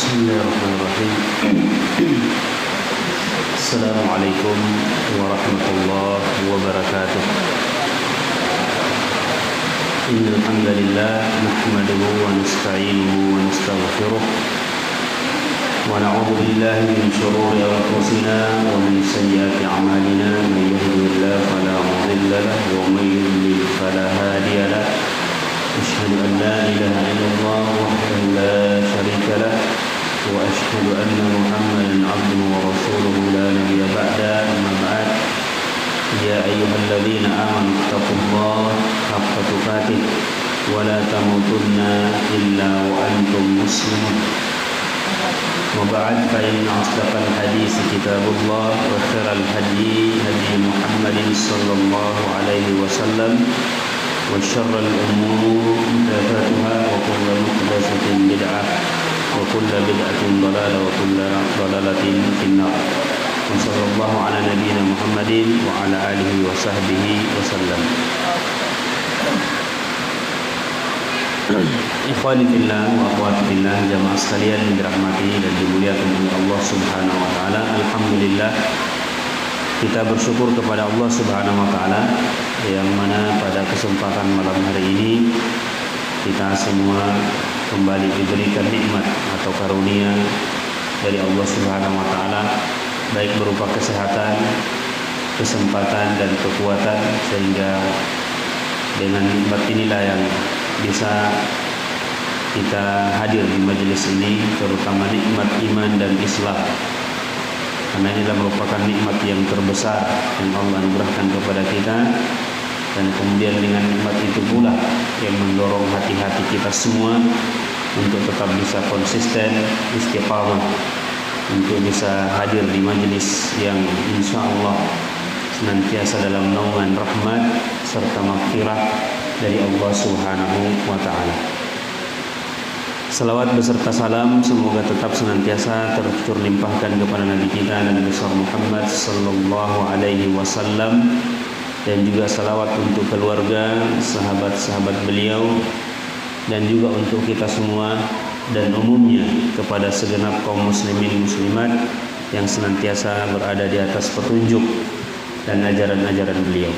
Bismillahirrahmanirrahim. Assalamualaikum warahmatullahi wabarakatuh. Innal hamdalillah nahmaduhu wa nasta'inuhu wa nastaghfiruh wa na'udzu billahi min shururi anfusina wa min sayyiati a'malina. May yahdihillahu fala mudilla lahu wa may yudlil fala hadiya lahu. Asyhadu an la ilaha illallah wahdahu la syarika lahu wa asyhadu anna Muhammadan 'abduhu wa rasuluhu la nabiyya ba'da. Amma ba'd. Ya ayyuhalladzina amanu taqullaha haqqa tuqatih wa la tamutunna illa wa antum muslimun. Wa ba'd, fa inna asdaqal hadits kitabullah wa khairal hadi hadi Muhammadin sallallahu alaihi wasallam wa syarrul umuri muhdatsatuha wa kullu muhdatsatin bid'ah wa kullu bid'atin dhalalah wa kullu dhalalatin finnar. Wa sallallahu ala nabiyyina Muhammadin wa ala alihi wa sahbihi wasallam. Ikhwani fillah wa akhwati fillah, jamaah sekalian yang dirahmati dan dimuliakan oleh Allah Subhanahu wa taala. Alhamdulillah, kita bersyukur kepada Allah Subhanahu wa taala yang mana pada kesempatan malam hari ini kita semua kembali diberikan nikmat atau karunia dari Allah Subhanahu wa taala, baik berupa kesehatan, kesempatan dan kekuatan, sehingga dengan nikmat inilah yang bisa kita hadir di majelis ini, terutama nikmat iman dan Islam. Karena ini adalah merupakan nikmat yang terbesar yang Allah anugerahkan kepada kita, dan kemudian dengan nikmat itu pula yang mendorong hati-hati kita semua untuk tetap bisa konsisten, istiqamah, untuk bisa hadir di majelis yang insya Allah senantiasa dalam naungan rahmat serta maghfirah dari Allah Subhanahu wa taala. Salawat beserta salam semoga tetap senantiasa tercurah limpahkan kepada Nabi kita Nabi besar Muhammad sallallahu alaihi wasallam, dan juga salawat untuk keluarga, sahabat-sahabat beliau, dan juga untuk kita semua dan umumnya kepada segenap kaum muslimin muslimat yang senantiasa berada di atas petunjuk dan ajaran-ajaran beliau.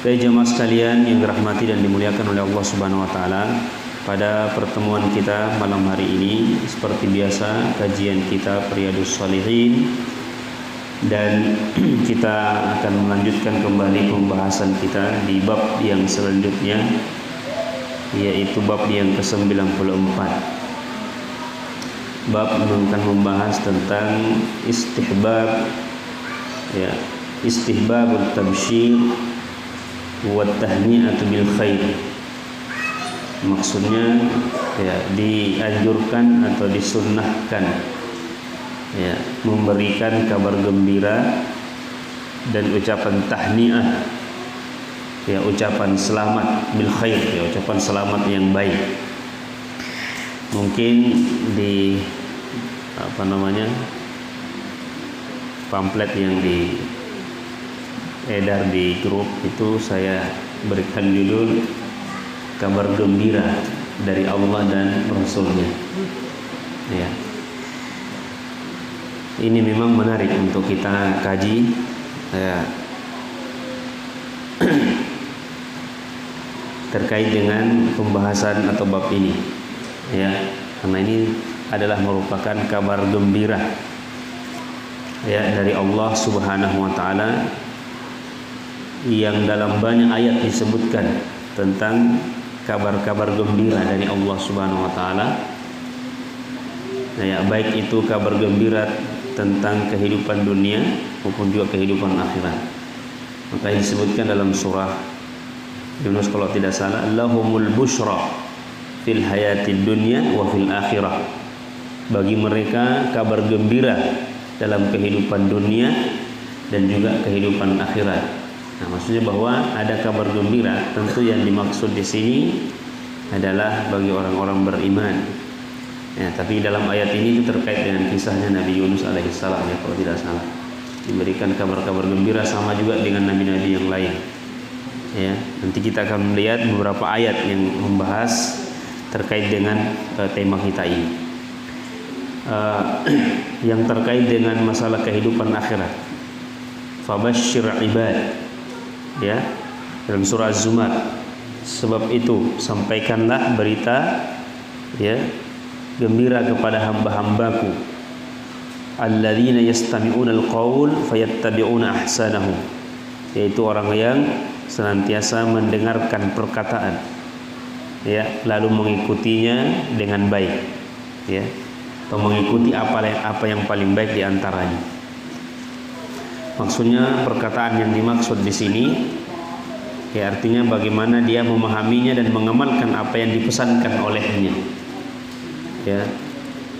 Baik jemaah sekalian yang dirahmati dan dimuliakan oleh Allah Subhanahu wa taala, pada pertemuan kita malam hari ini seperti biasa kajian kita Riyadhus Shalihin, dan kita akan melanjutkan kembali pembahasan kita di bab yang selanjutnya, yaitu bab yang ke-94. Bab akan membahas tentang istihbab, ya, istihbabut tabsyir wa tahni'atu bil khair. Maksudnya ya, dianjurkan atau disunnahkan ya, memberikan kabar gembira dan ucapan tahniah, ya, ucapan selamat bil khair, ya, ucapan selamat yang baik. Mungkin di pamflet yang diedar di grup itu saya berikan judul kabar gembira dari Allah dan Rasulnya. Ya, ini memang menarik untuk kita kaji, ya, terkait dengan pembahasan atau bab ini, ya, karena ini adalah merupakan kabar gembira, ya, dari Allah Subhanahu wa taala, yang dalam banyak ayat disebutkan tentang kabar-kabar gembira dari Allah Subhanahu wa taala. Ya, baik itu kabar gembira tentang kehidupan dunia maupun juga kehidupan akhirat. Maka disebutkan dalam surah Yunus kalau tidak salah, lahumul busyra fil hayatid dunya wa fil akhirah. Bagi mereka kabar gembira dalam kehidupan dunia dan juga kehidupan akhirat. Nah, maksudnya bahwa ada kabar gembira, tentu yang dimaksud di sini adalah bagi orang-orang beriman. Ya, tapi dalam ayat ini itu terkait dengan kisahnya Nabi Yunus alaihissalam, ya, kalau tidak salah. Diberikan kabar-kabar gembira sama juga dengan nabi-nabi yang lain. Ya, nanti kita akan melihat beberapa ayat yang membahas terkait dengan tema kita ini. yang terkait dengan masalah kehidupan akhirat. Fabashshir ibad, ya, dalam surah Az-Zumar. Sebab itu sampaikanlah berita, ya, gembira kepada hamba-hambaku, alladzina yastami'una al-qaul fayattabi'una ahsanahu, yaitu orang yang senantiasa mendengarkan perkataan, ya, lalu mengikutinya dengan baik, ya, atau mengikuti apa yang paling baik di antaranya. Maksudnya perkataan yang dimaksud di sini, ya, artinya bagaimana dia memahaminya dan mengamalkan apa yang dipesankan olehnya, ya,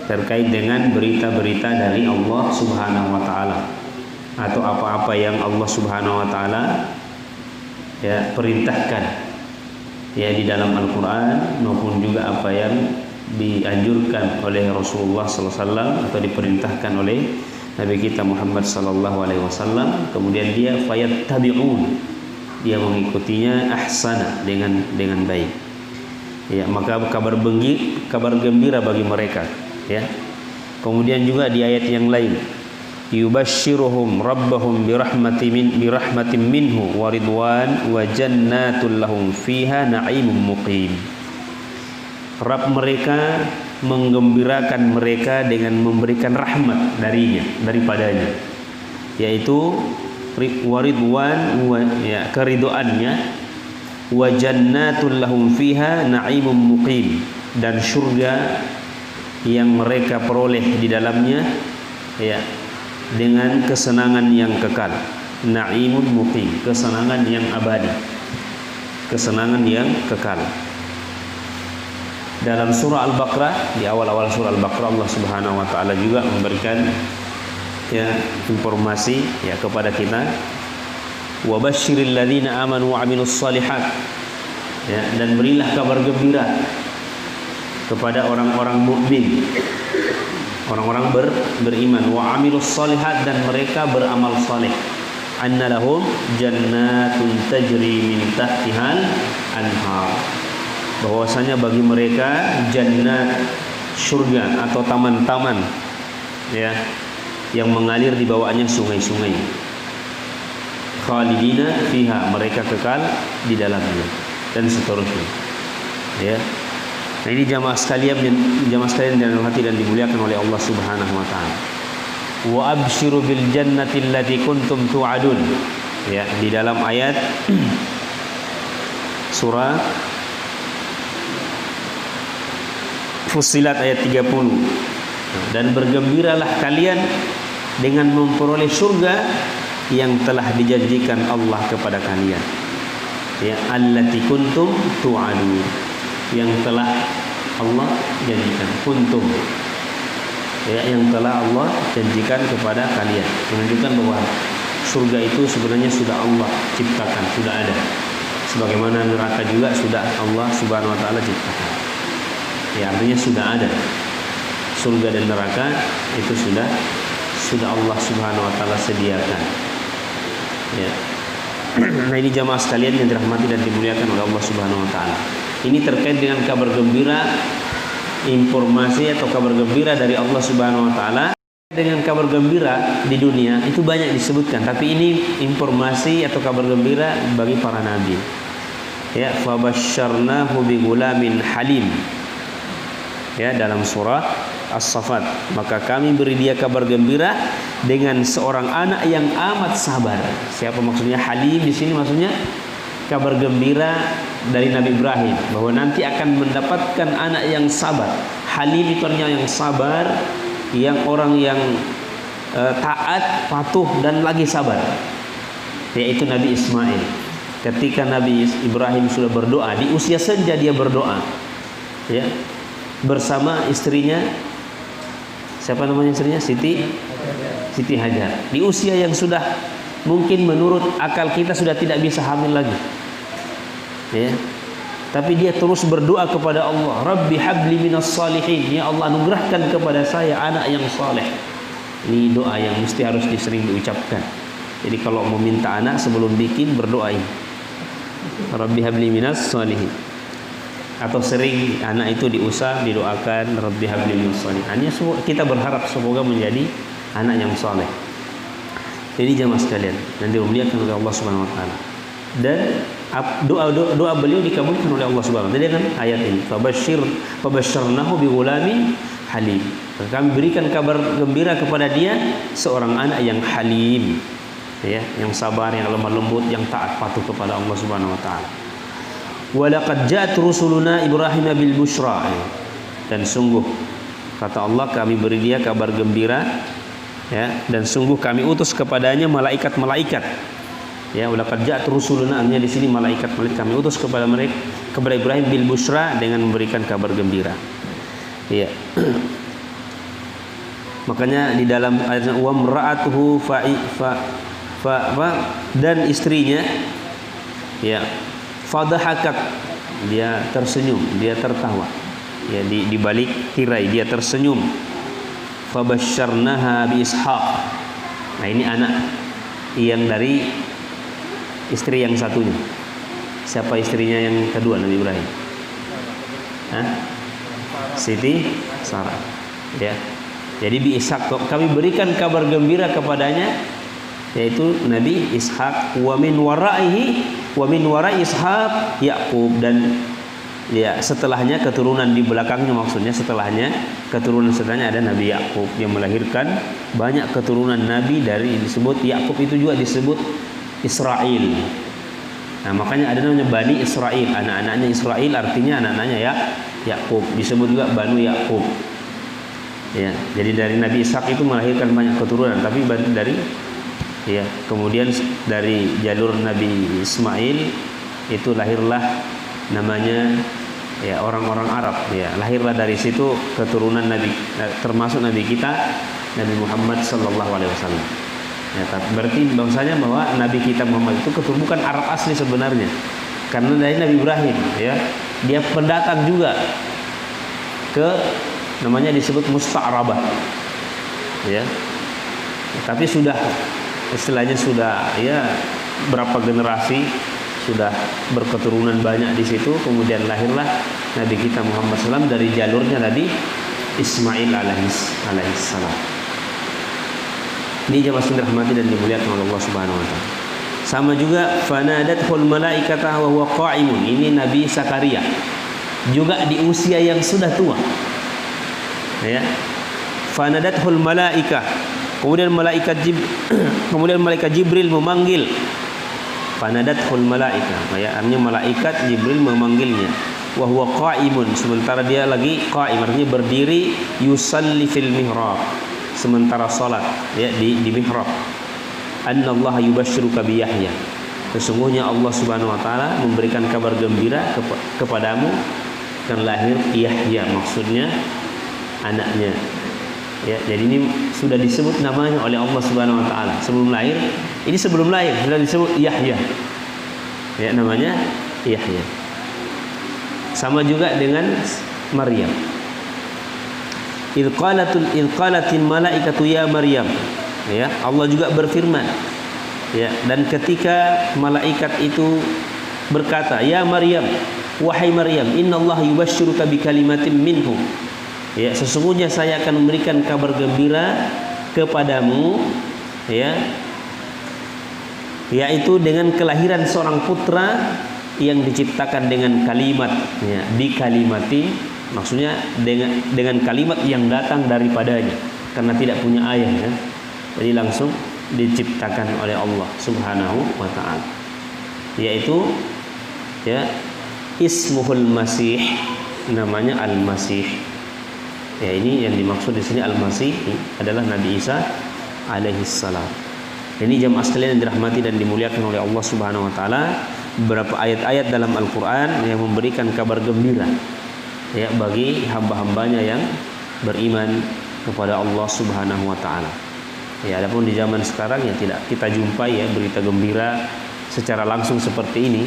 terkait dengan berita-berita dari Allah Subhanahu wa taala, atau apa-apa yang Allah Subhanahu wa taala, ya, perintahkan, ya, di dalam Al-Qur'an, maupun juga apa yang dianjurkan oleh Rasulullah sallallahu alaihi wasallam atau diperintahkan oleh Nabi kita Muhammad sallallahu alaihi wasallam. Kemudian dia fayattabi'un, dia mengikutinya ahsana, dengan baik, ya, maka kabar gembira bagi mereka, ya. Kemudian juga di ayat yang lain, yubashshiruhum rabbahum birahmatin minhu wa ridwan wa jannatul lahum fiha na'imun muqim. Rabb mereka menggembirakan mereka dengan memberikan rahmat daripadanya, yaitu waridwan, ya, keridhaannya, wa jannatul lahum fiha na'imun muqim, dan surga yang mereka peroleh di dalamnya, ya, dengan kesenangan yang kekal. Na'imun muqim, kesenangan yang abadi, kesenangan yang kekal. Dalam surah Al-Baqarah, di awal-awal surah Al-Baqarah, Allah Subhanahu wa taala juga memberikan, ya, informasi, ya, kepada kita, wa basyiril ladzina amanu wa 'amilus shalihat, ya, dan berilah kabar gembira kepada orang-orang mukmin, orang-orang beriman, wa 'amilus shalihat, dan mereka beramal saleh, anna lahum jannatun tajri min tahtihal anhar, bahwasanya bagi mereka jannat, surga atau taman-taman, ya, yang mengalir di bawahnya sungai-sungai. Khalidina fiha, mereka kekal di dalamnya, dan seterusnya, ya. Nah, ini jamaah sekalian dalam hati dan dimuliakan oleh Allah Subhanahu wa taala. Wa absyiru bil jannati allati kuntum tu'adun, ya, di dalam ayat surah Fussilat ayat 30. Dan bergembiralah kalian dengan memperoleh surga yang telah dijanjikan Allah kepada kalian, ya, allati kuntum tu'adun, yang telah Allah janjikan, kuntum, ya, yang telah Allah janjikan kepada kalian, menunjukkan bahwa surga itu sebenarnya sudah Allah ciptakan, sudah ada, sebagaimana neraka juga sudah Allah Subhanahu wa taala ciptakan. Ya, artinya sudah ada surga dan neraka, itu sudah Allah Subhanahu wa taala sediakan, ya. Nah, ini jamaah sekalian yang dirahmati dan dimuliakan oleh Allah Subhanahu wa taala. Ini terkait dengan kabar gembira, informasi atau kabar gembira dari Allah Subhanahu wa taala. Dengan kabar gembira di dunia itu banyak disebutkan, tapi ini informasi atau kabar gembira bagi para nabi, ya. Fabasyarnahu bigulamin halim, ya, dalam surah As-Saffat, maka kami beri dia kabar gembira dengan seorang anak yang amat sabar. Siapa maksudnya halim di sini? Maksudnya kabar gembira dari Nabi Ibrahim bahwa nanti akan mendapatkan anak yang sabar. Halim itu artinya yang sabar, yang orang yang taat, patuh, dan lagi sabar, yaitu Nabi Ismail. Ketika Nabi Ibrahim sudah berdoa, di usia senja dia berdoa, ya, bersama istrinya, siapa namanya istrinya? Siti Hajar. Di usia yang sudah mungkin menurut akal kita sudah tidak bisa hamil lagi, ya, tapi dia terus berdoa kepada Allah, Rabbi habli minas salihin, ya Allah anugerahkan kepada saya anak yang saleh. Ini doa yang mesti harus sering diucapkan. Jadi kalau mau minta anak sebelum bikin berdoa ini, Rabbi habli minas salihin. atau sering anak itu diusap, didoakan Rabbi habli minas sholihin. Kita berharap semoga menjadi anak yang soleh. Jadi jamaah sekalian, dan dimuliakan oleh Allah Subhanahu wa taala. Dan doa beliau dikabulkan oleh Allah Subhanahu wa taala. Jadi kan ayat ini, fabasyarnahu bighulamin halim. Kami berikan kabar gembira kepada dia seorang anak yang halim, ya, yang sabar, yang lemah lembut, yang taat patuh kepada Allah Subhanahu wa taala. Wa laqad ja'at rusuluna Ibrahim bil busyra. Dan sungguh kata Allah, kami beri dia kabar gembira, ya, dan sungguh kami utus kepadanya malaikat-malaikat. Ya, walaqad ja'at rusuluna, artinya di sini malaikat-malaikat kami utus kepada mereka, kepada Ibrahim bil busyra, dengan memberikan kabar gembira. Ya. Makanya di dalam ayat wa mra'atuhu dan istrinya, ya, fadhahakat, dia tersenyum, dia tertawa, ya, di balik tirai dia tersenyum. Fabasyarnaha bi Ishaq. Nah, ini anak yang dari istri yang satunya. Siapa istrinya yang kedua Nabi Ibrahim? Siti Sarah. Ya. Jadi bi Ishaq kami berikan kabar gembira kepadanya, yaitu Nabi Ishaq. Wa min wara'i Ishaq Yaqub, dan ya setelahnya keturunan di belakangnya, maksudnya setelahnya ada Nabi Yaqub yang melahirkan banyak keturunan Nabi. Dari disebut Yaqub itu juga disebut Israel. Nah, makanya ada namanya Bani Israel, anak-anaknya Israel, artinya anak-anaknya ya Yaqub, disebut juga Banu Yaqub. Ya, jadi dari Nabi Ishak itu melahirkan banyak keturunan, tapi dari ya kemudian dari jalur Nabi Ismail itu lahirlah namanya ya orang-orang Arab, ya, lahirlah dari situ keturunan Nabi, termasuk Nabi kita Nabi Muhammad sallallahu alaihi wasallam. Ya, berarti bangsanya bahwa Nabi kita Muhammad itu keturunan bukan Arab asli sebenarnya, karena dari Nabi Ibrahim, ya, dia pendatang juga ke, namanya disebut musta'rabah, ya. Tapi sudah istilahnya sudah ya berapa generasi sudah berketurunan banyak di situ. Kemudian lahirlah Nabi kita Muhammad SAW dari jalurnya tadi Ismail alaihissalam. Ini jamaah sekalian dirahmati dan dimuliakan oleh Allah Subhanahu wa taala. Sama juga fanadathul malaikata wa huwa qa'imun. Ini Nabi Zakaria juga di usia yang sudah tua. Ya. Fanadathul malaikah. Kemudian malaikat Jibril memanggil. Fanadathul malaikah, ya, artinya malaikat Jibril memanggilnya. Wa huwa qa'imun, sementara dia lagi qa'im, artinya berdiri, yusalli fil mihrab, sementara salat, ya, di mihrab. Annallaha yubashshiruka bi Yahya. Sesungguhnya Allah Subhanahu wa taala memberikan kabar gembira kepadamu akan lahir Yahya, maksudnya anaknya. Ya, jadi ini sudah disebut namanya oleh Allah Subhanahu wa taala sebelum lahir. Ini sebelum lahir sudah disebut Yahya. Ya, namanya Yahya. Sama juga dengan Maryam. Idh qalatil malaikatu ya Maryam. Ya, Allah juga berfirman. Ya, dan ketika malaikat itu berkata, "Ya Maryam, wahai Maryam, innallaha yubashshiruka bi kalimatin minhu." Ya, sesungguhnya saya akan memberikan kabar gembira kepadamu, ya, yaitu dengan kelahiran seorang putra yang diciptakan dengan kalimat, ya, bi kalimatin, maksudnya dengan kalimat yang datang daripadanya, karena tidak punya ayah, ya. Jadi langsung diciptakan oleh Allah Subhanahu wa taala. Yaitu, ya, ismuhul Masih, namanya Al-Masih. Ya, ini yang dimaksud di sini Al-Masih adalah Nabi Isa alaihissalam. Ini jamaah sekalian yang dirahmati dan dimuliakan oleh Allah Subhanahu wa taala, beberapa ayat-ayat dalam Al-Qur'an yang memberikan kabar gembira, ya, bagi hamba-hambanya yang beriman kepada Allah Subhanahu wa taala. Ya, adapun di zaman sekarang ya tidak kita jumpai, ya, berita gembira secara langsung seperti ini,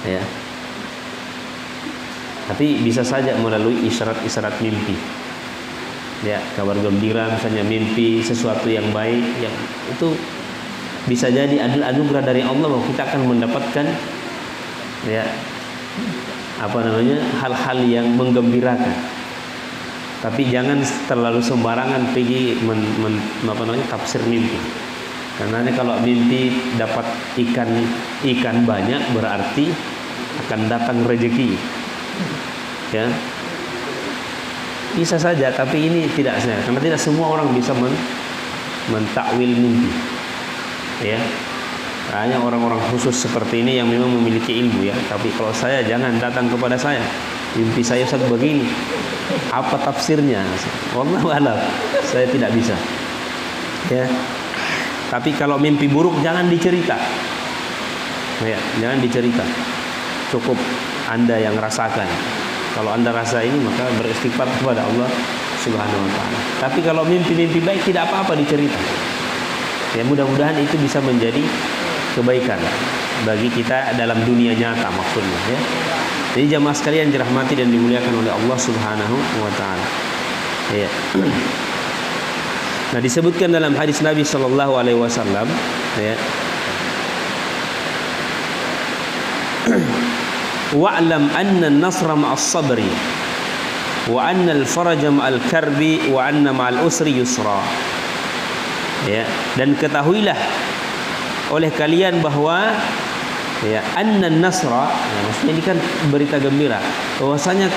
ya. Tapi bisa saja melalui isyarat-isyarat mimpi. Ya, kabar gembira misalnya mimpi sesuatu yang baik, yang itu bisa jadi adalah anugerah dari Allah bahwa kita akan mendapatkan, ya, hal-hal yang menggembirakan. Tapi jangan terlalu sembarangan pergi tafsir mimpi. Karena kalau mimpi dapat ikan banyak berarti akan datang rezeki. Ya. Bisa saja, tapi ini tidak saja. Karena tidak semua orang bisa mentakwil mimpi. Ya. Hanya orang-orang khusus seperti ini yang memang memiliki ilmu ya. Tapi kalau saya, jangan datang kepada saya. Mimpi saya Ustaz begini. Apa tafsirnya? Wallahu a'lam. Saya tidak bisa. Ya. Tapi kalau mimpi buruk jangan dicerita. Ya, jangan dicerita. Cukup Anda yang rasakan. Kalau Anda rasa ini maka beristighfar kepada Allah Subhanahu wa taala. Tapi kalau mimpi-mimpi baik tidak apa-apa dicerita. Ya, mudah-mudahan itu bisa menjadi kebaikan bagi kita dalam dunia nyata maksudnya ya. Jadi jamaah sekalian dirahmati dan dimuliakan oleh Allah Subhanahu wa taala. Ya. Nah, disebutkan dalam hadis Nabi sallallahu alaihi wasallam ya. Wa'lam anna an-nasra ma'as sabri wa anna al-faraja ma'al karbi wa anna ma'al usri yusra. Ya, dan ketahuilah oleh kalian bahwa ya anna nasra, ya, maksudnya ini kan berita gembira bahwasanya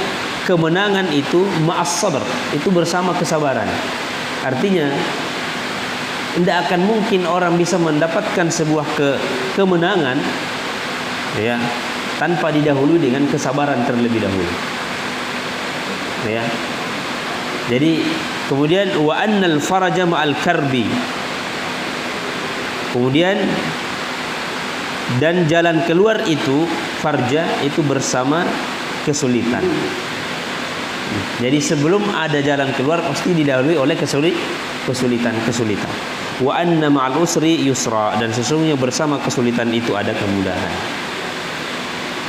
kemenangan itu ma'as sabr, itu bersama kesabaran. Artinya tidak akan mungkin orang bisa mendapatkan sebuah kemenangan ya tanpa didahului dengan kesabaran terlebih dahulu. Ya. Jadi kemudian wa annal faraja ma'al karbi. Kemudian dan jalan keluar itu farja itu bersama kesulitan. Jadi sebelum ada jalan keluar pasti didahului oleh kesulitan. Wa anna ma'al usri yusra, dan sesungguhnya bersama kesulitan itu ada kemudahan.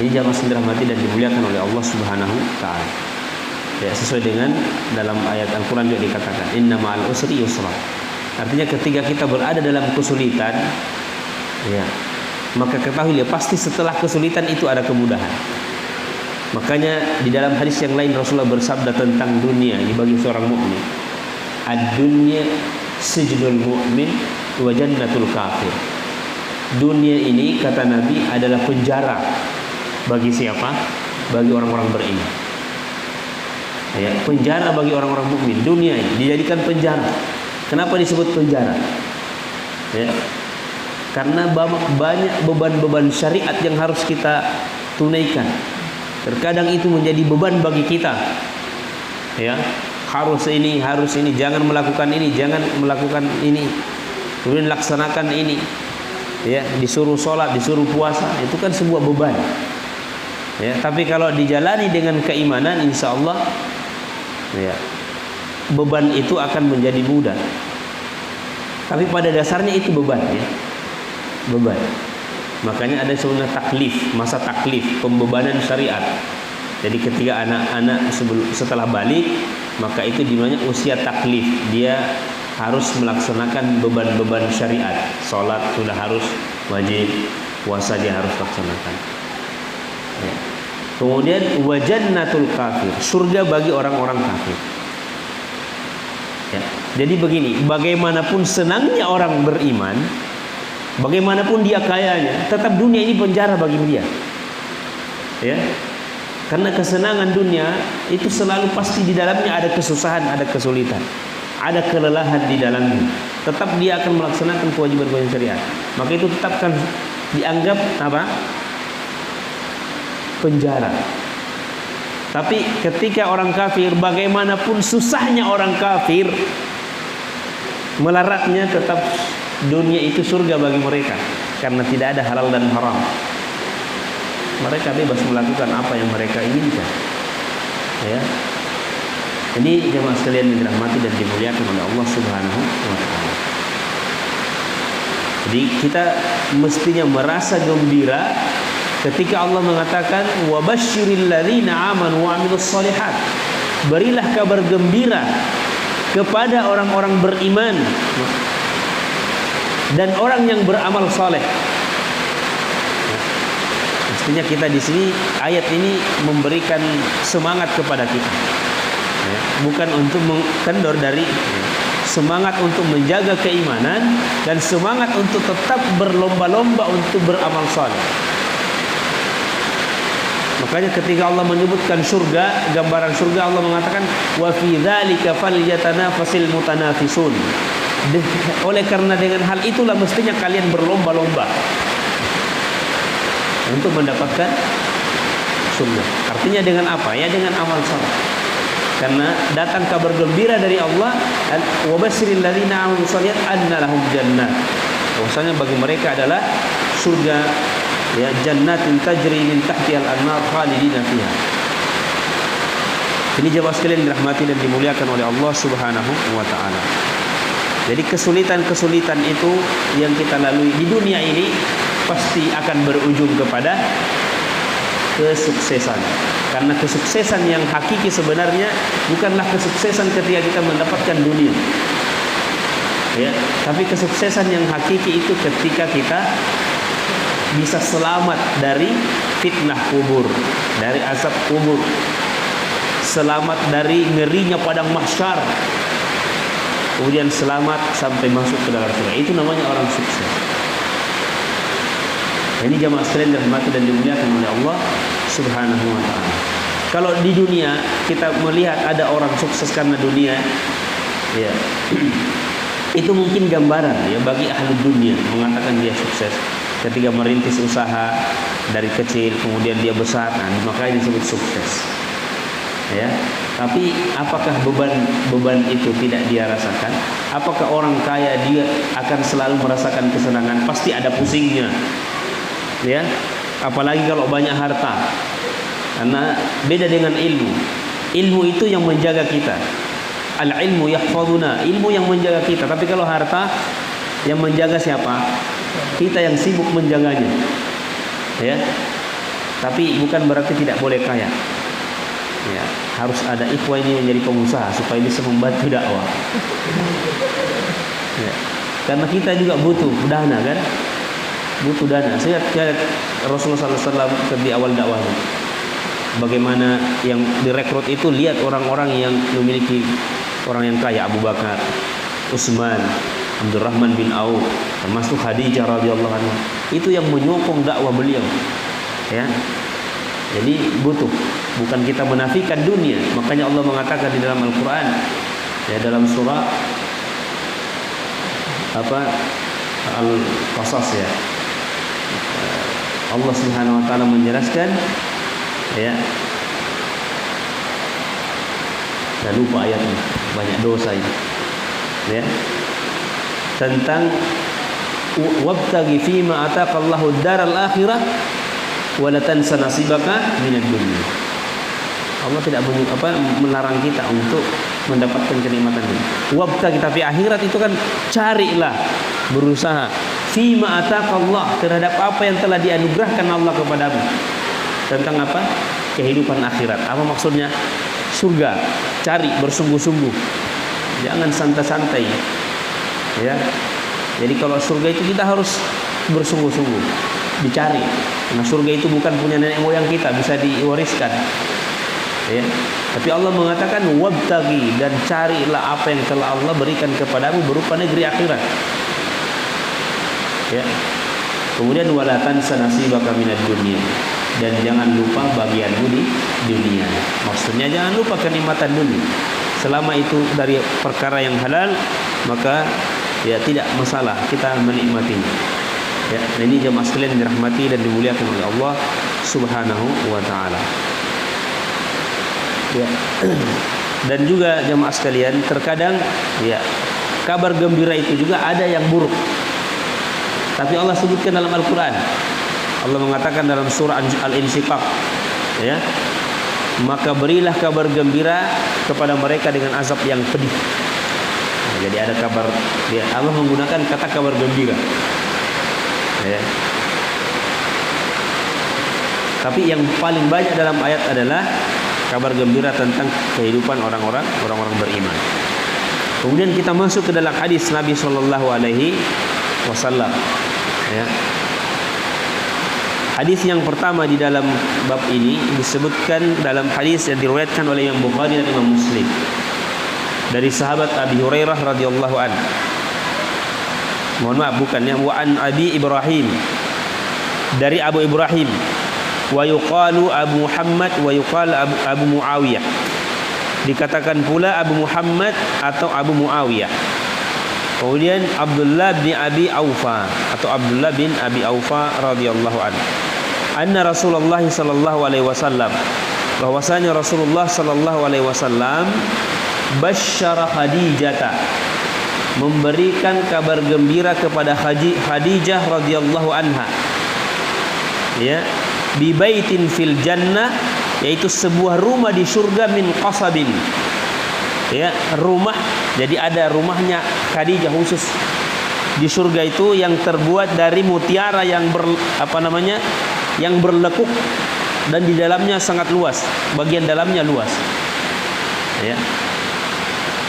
Ini jamaah sekalian dirahmati dan dimuliakan oleh Allah Subhanahu wa taala. Ya, sesuai dengan dalam ayat Al-Qur'an juga dikatakan inna ma'al usri yusra. Artinya ketika kita berada dalam kesulitan ya, maka ketahuilah pasti setelah kesulitan itu ada kemudahan. Makanya di dalam hadis yang lain Rasulullah bersabda tentang dunia ini bagi seorang mukmin. Ad-dunya sijnul mu'min wa jannatul kafir. Dunia ini kata Nabi adalah penjara bagi siapa? Bagi orang-orang beriman. Ya, penjara bagi orang-orang mukmin. Dunia ini dijadikan penjara. Kenapa disebut penjara? Ya. Karena banyak beban-beban syariat yang harus kita tunaikan. Terkadang itu menjadi beban bagi kita. Ya, harus ini, jangan melakukan ini, jangan melakukan ini. Kemudian laksanakan ini. Ya, disuruh sholat, disuruh puasa, itu kan sebuah beban. Ya, tapi kalau dijalani dengan keimanan, insya Allah, ya, beban itu akan menjadi mudah. Tapi pada dasarnya itu beban, ya, beban. Makanya ada sebenarnya taklif, masa taklif, pembebanan syariat. Jadi ketika anak-anak setelah balik, maka itu dimana usia taklif, dia harus melaksanakan beban-beban syariat. Sholat sudah harus wajib, puasa dia harus laksanakan. Ya. Kemudian wajannatul kafir, surga bagi orang-orang kafir. Ya. Jadi begini, bagaimanapun senangnya orang beriman, bagaimanapun dia kayanya, tetap dunia ini penjara bagi dia. Ya. Karena kesenangan dunia itu selalu pasti di dalamnya ada kesusahan, ada kesulitan, ada kelelahan di dalamnya. Tetap dia akan melaksanakan kewajiban-kewajiban syariat. Maka itu tetap akan dianggap apa? Penjara. Tapi ketika orang kafir, bagaimanapun susahnya orang kafir, melaratnya tetap dunia itu surga bagi mereka, karena tidak ada halal dan haram. Mereka bebas melakukan apa yang mereka inginkan. Ya. Ini jemaah sekalian yang dirahmati dan dimuliakan oleh Allah Subhanahu wa taala. Jadi kita mestinya merasa gembira ketika Allah mengatakan wa basyiril ladzina amanu wa amilus shalihat. Berilah kabar gembira kepada orang-orang beriman dan orang yang beramal saleh. Mestinya kita di sini ayat ini memberikan semangat kepada kita, ya, bukan untuk kendor dari semangat untuk menjaga keimanan dan semangat untuk tetap berlomba-lomba untuk beramal saleh. Makanya ketika Allah menyebutkan surga, gambaran surga, Allah mengatakan wa fi dzalika falyatanafasil mutanafisun. Oleh karena dengan hal itulah mestinya kalian berlomba-lomba untuk mendapatkan surga. Artinya dengan apa? Ya dengan amal saleh. Karena datang kabar gembira dari Allah, wa basyiril ladzina amanu shalihat anna lahum jannah. Bahwasanya bagi mereka adalah surga, ya, jannatin tajri min tahtihal anhar khalidina fiha. Ini jemaah sekalian dirahmati dan dimuliakan oleh Allah Subhanahu wa taala. Jadi kesulitan-kesulitan itu yang kita lalui di dunia ini pasti akan berujung kepada kesuksesan. Karena kesuksesan yang hakiki sebenarnya bukanlah kesuksesan ketika kita mendapatkan dunia, ya, tapi kesuksesan yang hakiki itu ketika kita bisa selamat dari fitnah kubur, dari azab kubur, selamat dari ngerinya padang mahsyar, kemudian selamat sampai masuk ke dalam surga. Itu namanya orang sukses. Ini jamaah sekalian dirahmati dan dimuliakan oleh Allah Subhanahu wa taala. Kalau di dunia kita melihat ada orang sukses karena dunia, ya, itu mungkin gambaran, ya, bagi ahli dunia mengatakan dia sukses ketika merintis usaha dari kecil kemudian dia besar, makanya disebut sukses, ya. Tapi apakah beban itu tidak dia rasakan? Apakah orang kaya dia akan selalu merasakan kesenangan? Pasti ada pusingnya, ya. Apalagi kalau banyak harta. Karena beda dengan ilmu. Ilmu itu yang menjaga kita. Al-ilmu yahfazuna, ilmu yang menjaga kita. Tapi kalau harta, yang menjaga siapa? Kita yang sibuk menjaganya, ya. Tapi bukan berarti tidak boleh kaya, ya. Harus ada ikhwah ini menjadi pengusaha supaya bisa membantu dakwah, ya. Karena kita juga butuh dana, kan? Butuh dana. Saya lihat Rasulullah SAW di awal dakwahnya, bagaimana yang direkrut itu, lihat orang-orang yang memiliki orang yang kaya, Abu Bakar, Utsman, Abdurrahman bin Auf, termasuk Khadijah radhiyallahu anha. Itu yang menyokong dakwah beliau, ya. Jadi butuh, bukan kita menafikan dunia. Makanya Allah mengatakan di dalam Al-Qur'an, ya, dalam surah Al-Qasas, ya, Allah Subhanahu wa taala menjelaskan, ya. Saya lupa ayatnya, banyak dosa ini, ya. Tentang wabtaghi fima ataqallahu ad-daral akhirah wa la tansa nasibaka minad dunya. Allah tidak melarang kita untuk mendapatkan kenikmatan ini. Wabtaghi, tapi akhirat itu kan carilah, berusaha fima ataqallah, terhadap apa yang telah dianugerahkan Allah kepadamu. Tentang apa? Kehidupan akhirat. Apa maksudnya? Surga. Cari bersungguh-sungguh. Jangan santai-santai, ya. Jadi kalau surga itu kita harus bersungguh-sungguh dicari. Karena surga itu bukan punya nenek moyang kita, bisa diwariskan, ya. Tapi Allah mengatakan wabtaghi, dan carilah apa yang telah Allah berikan kepadamu berupa negeri akhirat, ya. Kemudian wala tansa nasibaka minad dunya, dan jangan lupa bagianmu di dunia. Maksudnya jangan lupa kenikmatan dunia. Selama itu dari perkara yang halal, maka ya tidak masalah kita menikmatinya, ya. Ini jemaah sekalian dirahmati dan dimuliakan oleh Allah Subhanahu wa taala, ya. Dan juga jemaah sekalian, terkadang, ya, kabar gembira itu juga ada yang buruk. Tapi Allah sebutkan dalam Al-Qur'an. Allah mengatakan dalam surah Al-Insyiqaq, ya, maka berilah kabar gembira kepada mereka dengan azab yang pedih. Nah, jadi ada kabar, ya, Allah menggunakan kata kabar gembira, ya. Tapi yang paling banyak dalam ayat adalah kabar gembira tentang kehidupan orang-orang beriman. Kemudian kita masuk ke dalam hadis Nabi Shallallahu Alaihi Wasallam, ya. Hadis yang pertama di dalam bab ini disebutkan dalam hadis yang diriwayatkan oleh Imam Bukhari dan Imam Muslim dari sahabat Abi Hurairah radhiyallahu anhu. Mohon maaf, bukan ya, wa an Abi Ibrahim, dari Abu Ibrahim, wa yuqalu Abu Muhammad wa yuqal Abu Muawiyah, dikatakan pula Abu Muhammad atau Abu Muawiyah. Kemudian Abdullah bin Abi Aufa atau Abdullah bin Abi Aufa radhiyallahu anhu, anna Rasulullah sallallahu alaihi wasallam, bahwasanya Rasulullah sallallahu alaihi wasallam basyara Khadijah, memberikan kabar gembira kepada Khadijah radhiyallahu anha, ya, bi baitin fil jannah, yaitu sebuah rumah di surga, min qasabin, ya, rumah. Jadi ada rumahnya Khadijah khusus di surga itu yang terbuat dari mutiara yang yang berlekuk, dan di dalamnya sangat luas, bagian dalamnya luas, ya.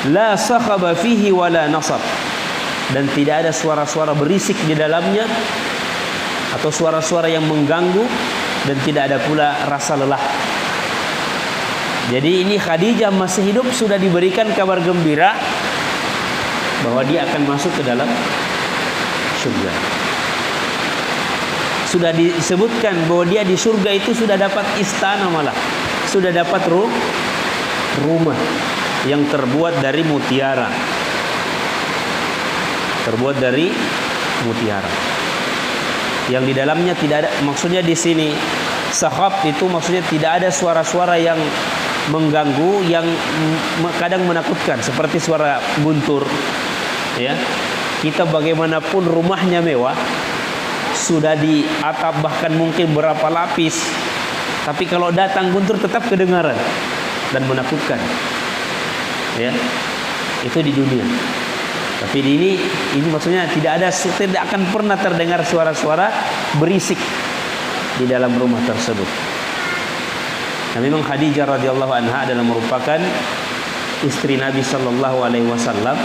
La sakhaba fihi wala nasab, dan tidak ada suara-suara berisik di dalamnya atau suara-suara yang mengganggu, dan tidak ada pula rasa lelah. Jadi ini Khadijah masih hidup sudah diberikan kabar gembira bahwa dia akan masuk ke dalam surga. Sudah disebutkan bahwa dia di surga itu sudah dapat istana, malah sudah dapat rumah yang terbuat dari mutiara. Terbuat dari mutiara. Yang di dalamnya tidak ada, maksudnya di sini sakhab itu maksudnya tidak ada suara-suara yang mengganggu, yang kadang menakutkan seperti suara guntur, ya. Kita bagaimanapun rumahnya mewah, sudah di atap bahkan mungkin berapa lapis, tapi kalau datang guntur tetap kedengaran dan menakutkan, ya. Itu di dunia. Tapi di ini maksudnya tidak akan pernah terdengar suara-suara berisik di dalam rumah tersebut. Nah, memang Khadijah radhiyallahu anha adalah merupakan istri Nabi sallallahu alaihi wasallam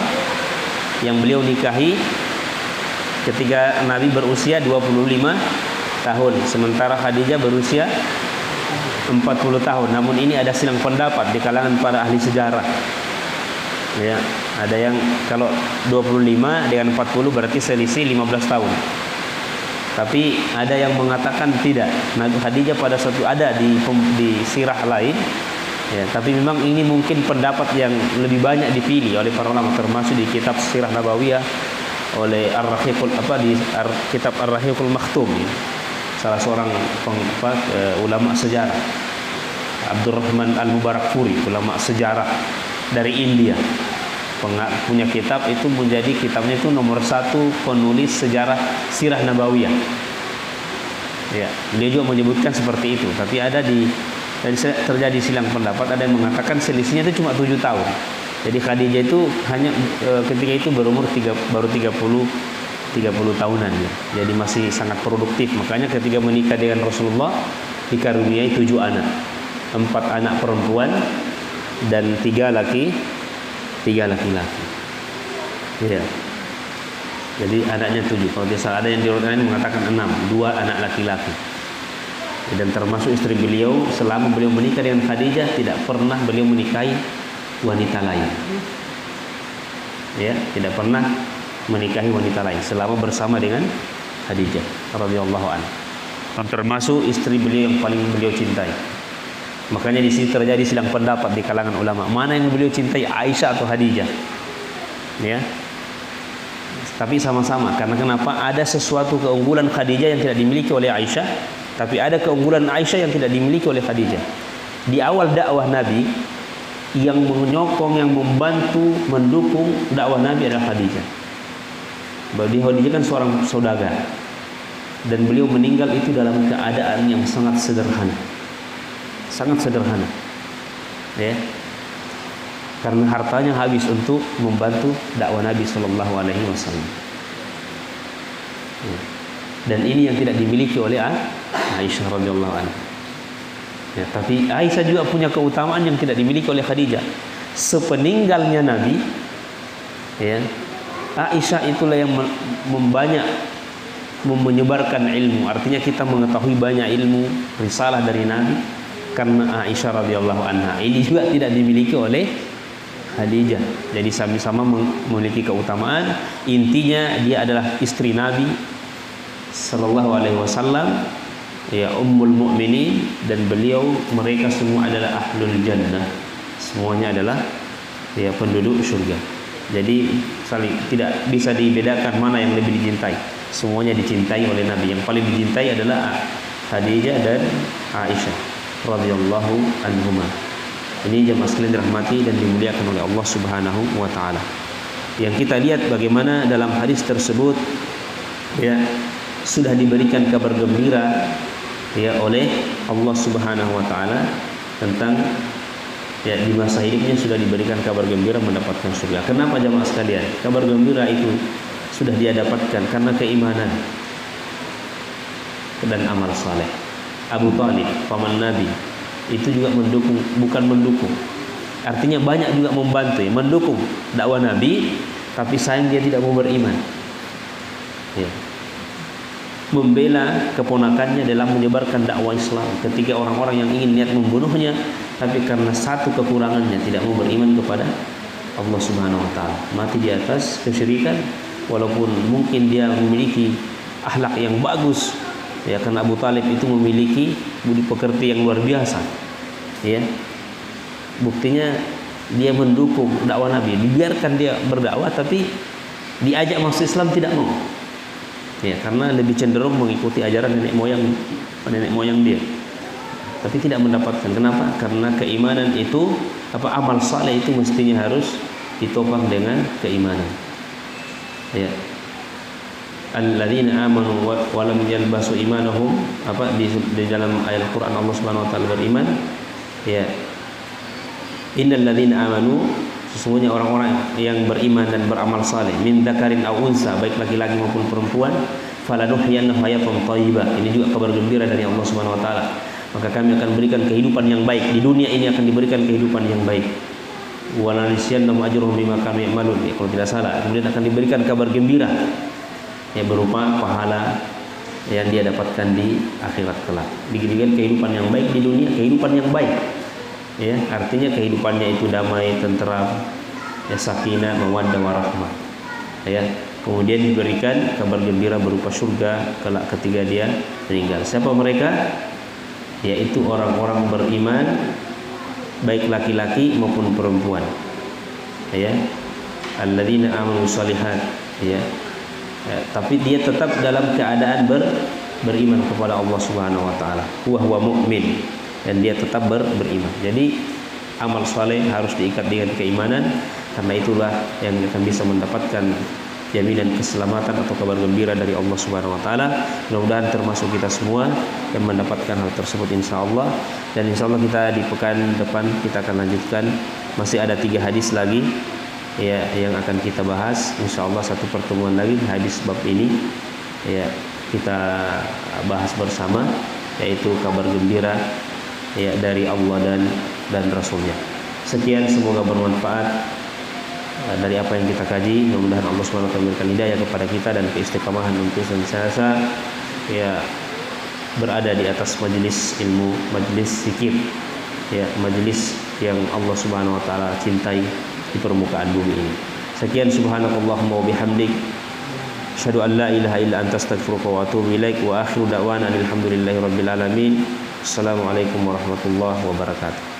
yang beliau nikahi ketika Nabi berusia 25 tahun, sementara Khadijah berusia 40 tahun. Namun ini ada silang pendapat di kalangan para ahli sejarah. Ya, ada yang kalau 25 dengan 40 berarti selisih 15 tahun. Tapi ada yang mengatakan tidak. Nabi Khadijah pada suatu ada di sirah lain, ya, tapi memang ini mungkin pendapat yang lebih banyak dipilih oleh para ulama, termasuk di kitab Sirah Nabawiyah oleh Ar-Rahiqul kitab Ar-Rahiqul Makhtum, ya. Salah seorang ulama sejarah, Abdurrahman Al-Mubarakfuri, ulama sejarah dari India, punya kitab itu, menjadi kitabnya itu nomor 1 penulis sejarah Sirah Nabawiyah. Ya, dia juga menyebutkan seperti itu. Tapi ada dan terjadi silang pendapat. Ada yang mengatakan selisihnya itu cuma 7 tahun. Jadi Khadijah itu hanya ketika itu berumur baru 30 tahunan, ya. Jadi masih sangat produktif. Makanya ketika menikah dengan Rasulullah dikaruniai 7 anak, 4 anak perempuan dan 3 laki-laki. Ya. Jadi anaknya 7. Kalau tidak ada yang diriwayatkan mengatakan 6, 2 anak laki-laki. Dan termasuk istri beliau, selama beliau menikah dengan Khadijah tidak pernah beliau menikahi wanita lain. Ya, tidak pernah menikahi wanita lain selama bersama dengan Khadijah radhiyallahu anha. Termasuk istri beliau yang paling beliau cintai. Makanya di sini terjadi silang pendapat di kalangan ulama, mana yang beliau cintai, Aisyah atau Khadijah, ya. Tapi sama-sama, karena kenapa? Ada sesuatu keunggulan Khadijah yang tidak dimiliki oleh Aisyah, tapi ada keunggulan Aisyah yang tidak dimiliki oleh Khadijah. Di awal dakwah Nabi, yang menyokong, yang membantu, mendukung dakwah Nabi adalah Khadijah. Khadijah kan seorang saudagar, dan beliau meninggal itu dalam keadaan yang sangat sederhana. Sangat sederhana, ya, karena hartanya habis untuk membantu dakwah Nabi Shallallahu Alaihi Wasallam. Dan ini yang tidak dimiliki oleh Aisyah radhiyallahu anha. Ya, tapi Aisyah juga punya keutamaan yang tidak dimiliki oleh Khadijah. Sepeninggalnya Nabi, ya, Aisyah itulah yang membanyak menyebarkan ilmu. Artinya kita mengetahui banyak ilmu risalah dari Nabi karena Aisyah radhiyallahu anha. Ini juga tidak dimiliki oleh Khadijah. Jadi sama-sama memiliki keutamaan. Intinya dia adalah istri Nabi sallallahu alaihi wasallam, ya, ummul mukminin, dan mereka semua adalah ahlul jannah. Semuanya adalah ya penduduk surga. Jadi tidak bisa dibedakan mana yang lebih dicintai. Semuanya dicintai oleh Nabi. Yang paling dicintai adalah Khadijah dan Aisyah radhiyallahu anhuma. Ini jemaah sekalian dirahmati dan dimuliakan oleh Allah Subhanahu wa taala. Yang kita lihat bagaimana dalam hadis tersebut ya sudah diberikan kabar gembira ya oleh Allah Subhanahu wa taala tentang ya di masa hidupnya sudah diberikan kabar gembira mendapatkan surga. Kenapa jemaah sekalian? Kabar gembira itu sudah dia dapatkan karena keimanan dan amal saleh. Abu Thalib, paman Nabi, itu juga mendukung, bukan mendukung. Artinya banyak juga membantu, ya, mendukung dakwah Nabi, tapi sayang dia tidak mau beriman. Ya. Membela keponakannya dalam menyebarkan dakwah Islam ketika orang-orang yang ingin niat membunuhnya, tapi karena satu kekurangannya tidak mau beriman kepada Allah Subhanahu wa taala, mati di atas kesyirikan walaupun mungkin dia memiliki akhlak yang bagus. Ya, karena Abu Thalib itu memiliki budi pekerti yang luar biasa. Ya. Buktinya dia mendukung dakwah Nabi, dibiarkan dia berdakwah tapi diajak masuk Islam tidak mau. Ya, karena lebih cenderung mengikuti ajaran nenek moyang dia. Tapi tidak mendapatkan. Kenapa? Karena keimanan itu amal saleh itu mestinya harus ditopang dengan keimanan. Ya. Alladzina amanu wa lam yalbasu imanahum, di dalam ayat Al-Qur'an Allah Subhanahu wa taala beriman, ya. Innal ladzina amanu, sesungguhnya orang-orang yang beriman dan beramal saleh, min dzakarin aw unsa, baik laki-laki maupun perempuan, falanuhyiyannahu hayatan thayyibah. Ini juga kabar gembira dari Allah Subhanahu wa taala. Maka kami akan berikan kehidupan yang baik. Di dunia ini akan diberikan kehidupan yang baik. Wa lanasiyannahum ajrahum bima kanu ya'malun. Ya, kalau tidak salah, kemudian akan diberikan kabar gembira yang berupa pahala yang dia dapatkan di akhirat kelak. Diberikan kehidupan yang baik di dunia, kehidupan yang baik. Ya, artinya kehidupannya itu damai, tenteram, ya, sakinah, mawaddah warahmah. Ya, kemudian diberikan kabar gembira berupa surga kelak ketika dia meninggal. Siapa mereka? Yaitu orang-orang beriman, baik laki-laki maupun perempuan. Ya, alladzina amanu shalihat. Ya. Ya, tapi dia tetap dalam keadaan beriman kepada Allah Subhanahu wa taala. Huwa mu'min, dan dia tetap beriman. Jadi amal saleh harus diikat dengan keimanan, karena itulah yang akan bisa mendapatkan jaminan keselamatan atau kabar gembira dari Allah Subhanahu wa taala. Mudah-mudahan termasuk kita semua yang mendapatkan hal tersebut insyaallah. Dan insyaallah kita di pekan depan kita akan lanjutkan, masih ada 3 hadis lagi ya yang akan kita bahas. Insyaallah satu pertemuan lagi hadis bab ini ya kita bahas bersama, yaitu kabar gembira ya dari Allah dan Rasulnya. Sekian, semoga bermanfaat dari apa yang kita kaji. Mudah-mudahan Allah SWT memberikan hidayah kepada kita dan keistiqamahan untuk senantiasa ya berada di atas majelis ilmu, majelis zikir, ya majelis yang Allah Subhanahu wa taala cintai di permukaan bumi ini. Sekian, subhanakallahumma wa bihamdik, asyhadu an la ilaha illa anta astaghfiruka wa atubu ilaik, wa akhiru da'wana alhamdulillahi rabbil alamin. Assalamualaikum warahmatullahi wabarakatuh.